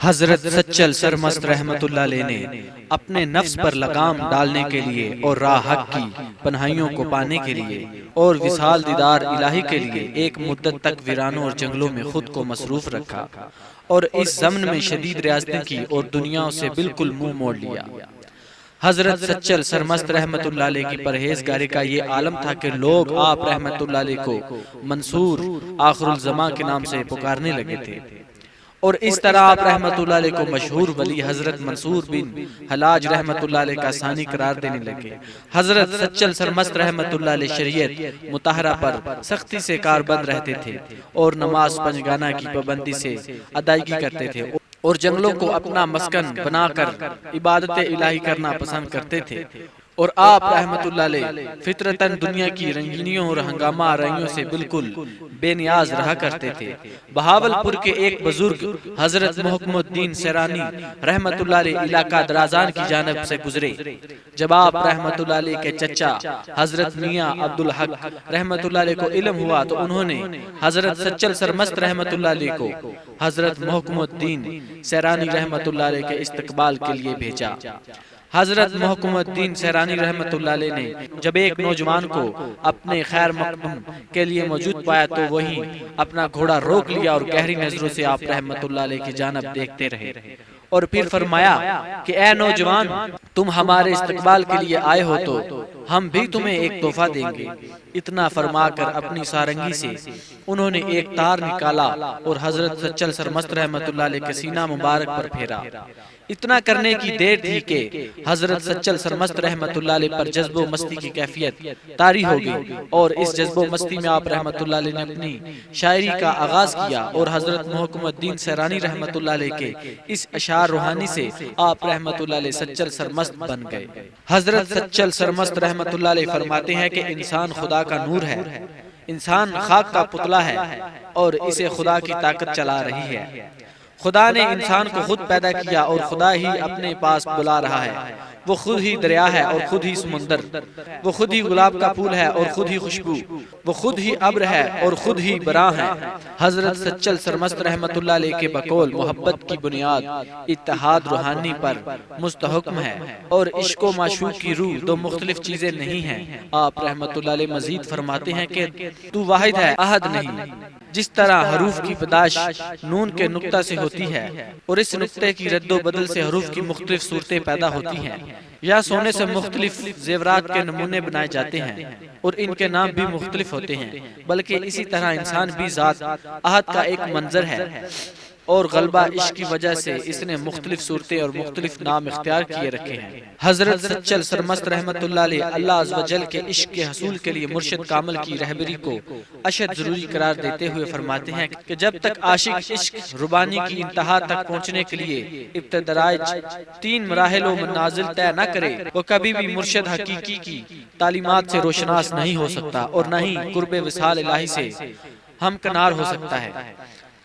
حضرت سچل سرمست رحمت اللہ علیہ نے اپنے نفس پر لگام ڈالنے کے لیے اور راہ حق کی پناہیوں کو پانے کے لیے اور وصال دیدار الہی کے لیے ایک مدت تک ویرانوں اور جنگلوں میں خود کو مصروف رکھا اور اس ضمن میں شدید ریاضتیں کی اور دنیا سے بالکل منہ موڑ لیا۔ حضرت سچل سرمست رحمت اللہ علیہ کی پرہیزگاری کا یہ عالم تھا کہ لوگ آپ رحمت اللہ علیہ کو منصور آخر الزماں کے نام سے پکارنے لگے تھے، اور اس طرح آپ رحمت اللہ علیہ کو مشہور ولی حضرت منصور بن حلاج رحمت اللہ علیہ کا ثانی قرار دینے لگے۔ حضرت سچل سرمست رحمت اللہ علیہ شریعت مطہرہ پر سختی سے کاربند رہتے تھے اور نماز پنجگانہ کی پابندی سے ادائیگی کرتے تھے اور جنگلوں کو اپنا مسکن بنا کر عبادت الہی کرنا پسند کرتے تھے، اور آپ رحمت اللہ علیہ فطرتاً دنیا کی رنگینیوں اور ہنگامہ آرائیوں سے بالکل بے نیاز رہا کرتے تھے۔ بہاولپور کے ایک بزرگ حضرت محکم الدین سیرانی رحمت اللہ علیہ علاقہ درازان کی جانب سے گزرے۔ جب آپ رحمت اللہ علیہ کے چچا حضرت میاں عبدالحق رحمت اللہ علیہ کو علم ہوا تو انہوں نے حضرت سچل سرمست رحمت اللہ علیہ کو حضرت محکم الدین سیرانی رحمت اللہ علیہ کے استقبال کے لیے بھیجا۔ حضرت محکم الدین سیرانی رحمت اللہ علیہ نے جب ایک نوجوان کو اپنے خیر مقدم کے لیے موجود پایا تو وہیں اپنا گھوڑا روک لیا اور گہری نظروں سے آپ رحمت اللہ علیہ کی جانب دیکھتے رہے، اور پھر فرمایا کہ اے نوجوان، تم ہمارے استقبال کے لیے آئے ہو تو ہم بھی تمہیں ایک تحفہ دیں گے۔ اتنا فرما کر اپنی سارنگی سے انہوں نے ایک تار نکالا اور حضرت سچل سرمست رحمت اللہ علیہ کے سینہ مبارک پر پھیرا۔ اتنا کرنے کی دیر تھی کہ حضرت سچل سرمست رحمت اللہ علیہ پر جذب و مستی کی کیفیت طاری ہو گئی، اور اس جذب و مستی میں آپ رحمت اللہ علیہ نے اپنی شاعری کا آغاز کیا اور حضرت محکم الدین سیرانی رحمت اللہ علیہ کے اس اشعار روحانی سے آپ رحمت اللہ علیہ سچل سرمست بن گئے۔ حضرت سچل سرمست رحمت اللہ علیہ فرماتے ہیں کہ انسان خدا کا نور ہے، انسان خاک کا پتلا ہے اور اسے خدا کی طاقت چلا رہی ہے۔ خدا نے انسان کو خود پیدا کیا اور خدا ہی اپنے پاس بلا رہا ہے۔ وہ خود ہی دریا ہے اور خود ہی سمندر، وہ خود ہی گلاب کا پھول ہے اور خود ہی خوشبو، وہ خود ہی ابر ہے اور خود ہی براں ہے۔ حضرت سچل سرمست رحمت اللہ علیہ کے بقول محبت کی بنیاد اتحاد روحانی پر مستحکم ہے، اور عشق و معشوق کی روح دو مختلف چیزیں نہیں ہیں۔ آپ رحمت اللہ علیہ مزید فرماتے ہیں کہ تو واحد ہے، احد نہیں۔ جس طرح حروف کی پیدائش نون کے نقطہ سے ہوتی ہے اور اس نقطے کی رد و بدل سے حروف کی مختلف صورتیں پیدا ہوتی ہیں، یا سونے سے مختلف زیورات کے نمونے بنائے جاتے ہیں اور ان کے نام بھی مختلف ہوتے ہیں، بلکہ اسی طرح انسان بھی ذات احد کا ایک منظر ہے، اور غلبہ عشق کی وجہ سے اس نے مختلف صورتیں اور مختلف نام اختیار کیے رکھے ہیں۔ حضرت سچل سرمست رحمت اللہ علیہ اللہ عز و جل کے عشق کے حصول کے لیے مرشد کامل کی رہبری کو اشد ضروری قرار دیتے ہوئے فرماتے ہیں کہ جب تک عاشق عشق ربانی کی انتہا تک پہنچنے کے لیے ابتدائج 3 مراحل و منازل طے نہ کرے، وہ کبھی بھی مرشد حقیقی کی تعلیمات سے روشناس نہیں ہو سکتا اور نہ ہی قرب وصال الہی سے ہمکنار ہو سکتا ہے۔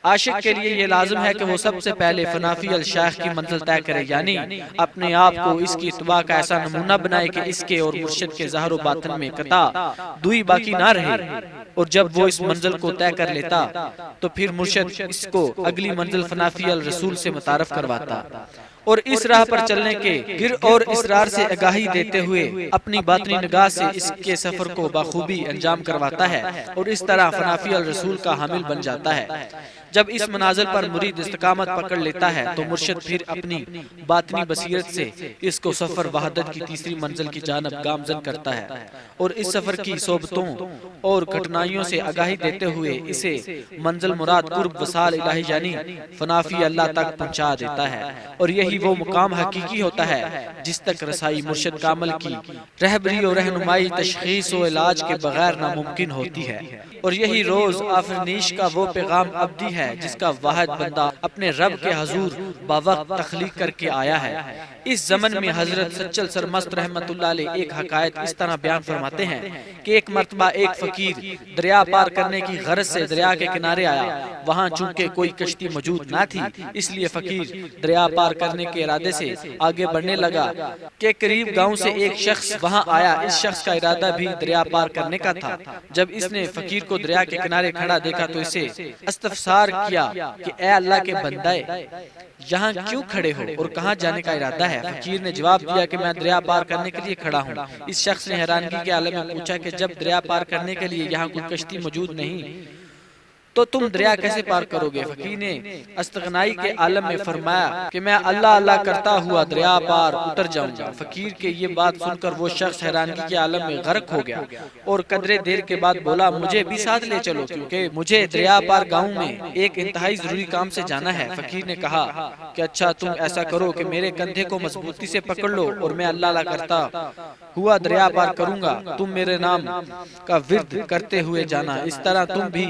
عاشق کے لیے یہ لازم ہے کہ وہ سب سے پہلے فنافی الشیخ کی منزل طے کرے، یعنی اپنے آپ کو اس کی اتباع کا ایسا نمونہ بنائے کہ اس کے اور مرشد کے ظاہر و باطن میں قطع دوئی باقی نہ رہے، اور جب وہ اس منزل کو طے کر لیتا تو پھر مرشد اس کو اگلی منزل فنافی الرسول سے متعارف کرواتا، اور اس راہ پر چلنے کے گر اور اسرار سے آگاہی دیتے ہوئے اپنی باطنی نگاہ سے اس کے سفر کو بخوبی انجام کرواتا ہے، اور اس طرح فنافی الرسول کا حامل بن جاتا ہے۔ جب اس منازل پر مرید استقامت پکڑ لیتا ہے تو مرشد پھر اپنی باطنی بصیرت سے اس کو سفر وحدت کی تیسری منزل کی جانب گامزن کرتا ہے، اور اس سفر کی صعوبتوں اور کٹھنائیوں سے آگاہی دیتے ہوئے اسے منزل مراد قرب وصال الہی یعنی فنافی اللہ تک پہنچا دیتا ہے، اور یہی وہ مقام حقیقی ہوتا ہے جس تک رسائی مرشد کامل کی رہبری اور رہنمائی تشخیص و علاج کے بغیر ناممکن ہوتی ہے، اور یہی روز آفرینش کا وہ پیغام ابدی ہے جس کا واحد بندہ اپنے رب کے حضور باوقت تخلیق کر کے آیا ہے۔ اس زمن میں حضرت سچل سرمست رحمت اللہ علیہ ایک حقائق اس طرح بیان فرماتے ہیں کہ ایک مرتبہ ایک فقیر دریا پار کرنے کی غرض سے دریا کے کنارے آیا۔ وہاں چونکہ کوئی کشتی موجود نہ تھی، اس لیے فقیر دریا پار کرنے کرنے کے ارادے سے آگے بڑھنے لگا کہ قریب گاؤں سے ایک شخص وہاں آیا۔ اس شخص کا ارادہ بھی دریا پار کرنے کا تھا۔ جب اس نے فقیر کو دریا کے کنارے کھڑا دیکھا تو اسے استفسار کیا کہ اے اللہ کے بندے، یہاں کیوں کھڑے ہو اور کہاں جانے کا ارادہ ہے؟ فقیر نے جواب دیا کہ میں دریا پار کرنے کے لیے کھڑا ہوں۔ اس شخص نے حیرانگی کے عالم میں پوچھا کہ جب دریا پار کرنے کے لیے یہاں کوئی کشتی موجود نہیں تو تم دریا کیسے پار کرو گے؟ فقیر نے استغنائی کے عالم میں فرمایا کہ میں اللہ اللہ کرتا ہوا دریا پار اتر جاؤں گا۔ فقیر کے یہ بات سن کر وہ شخص حیرانگی کے عالم میں غرق ہو گیا اور قدرے دیر کے بعد بولا مجھے بھی ساتھ لے چلو کیونکہ مجھے دریا پار گاؤں میں ایک انتہائی ضروری کام سے جانا ہے۔ فقیر نے کہا کہ اچھا تم ایسا کرو کہ میرے کندھے کو مضبوطی سے پکڑ لو اور میں اللہ اللہ کرتا ہوا دریا پار کروں گا، تم میرے نام کا ورد کرتے ہوئے جانا، اس طرح تم بھی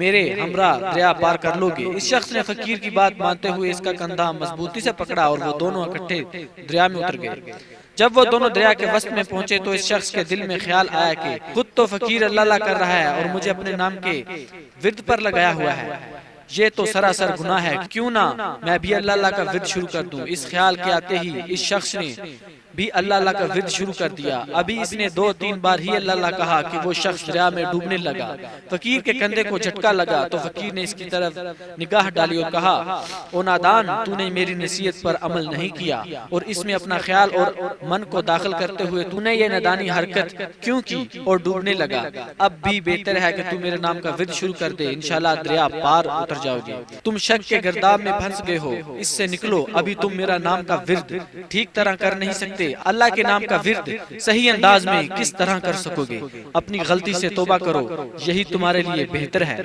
میرے ہمراہ دریا پار کر لو گے۔ اس شخص نے فقیر کی بات مانتے ہوئے اس کا کندھا مضبوطی سے پکڑا اور وہ دونوں اکٹھے دریا میں اتر گئے۔ جب وہ دونوں دریا کے وسط میں پہنچے تو اس شخص کے دل میں خیال آیا کہ خود تو فقیر اللہ اللہ کر رہا ہے اور مجھے اپنے نام کے ورد پر لگایا ہوا ہے، یہ تو سراسر گناہ ہے، کیوں نہ میں بھی اللہ اللہ کا ورد شروع کر دوں۔ اس خیال کے آتے ہی اس شخص نے بھی اللہ اللہ کا ورد شروع کر دیا۔ ابھی اس نے 2-3 بار ہی اللہ اللہ کہا کہ وہ شخص دریا میں ڈوبنے لگا۔ فقیر کے کندھے کو جھٹکا لگا تو فقیر نے اس کی طرف نگاہ ڈالی اور کہا او نادان، تو نے میری نصیحت پر عمل نہیں کیا اور اس میں اپنا خیال اور من کو داخل کرتے ہوئے تو نے یہ نادانی حرکت کیوں کی اور ڈوبنے لگا؟ اب بھی بہتر ہے کہ تو میرے نام کا ورد شروع کر دے، انشاءاللہ دریا پار اتر جاؤ گے۔ تم شک کے گرداب میں پھنس گئے ہو، اس سے نکلو، ابھی تم میرا نام کا ورد ٹھیک طرح کر نہیں سکتے، اللہ کے نام کا ورد صحیح انداز میں کس طرح کر سکو گے؟ اپنی غلطی سے توبہ کرو، یہی تمہارے لیے بہتر ہے۔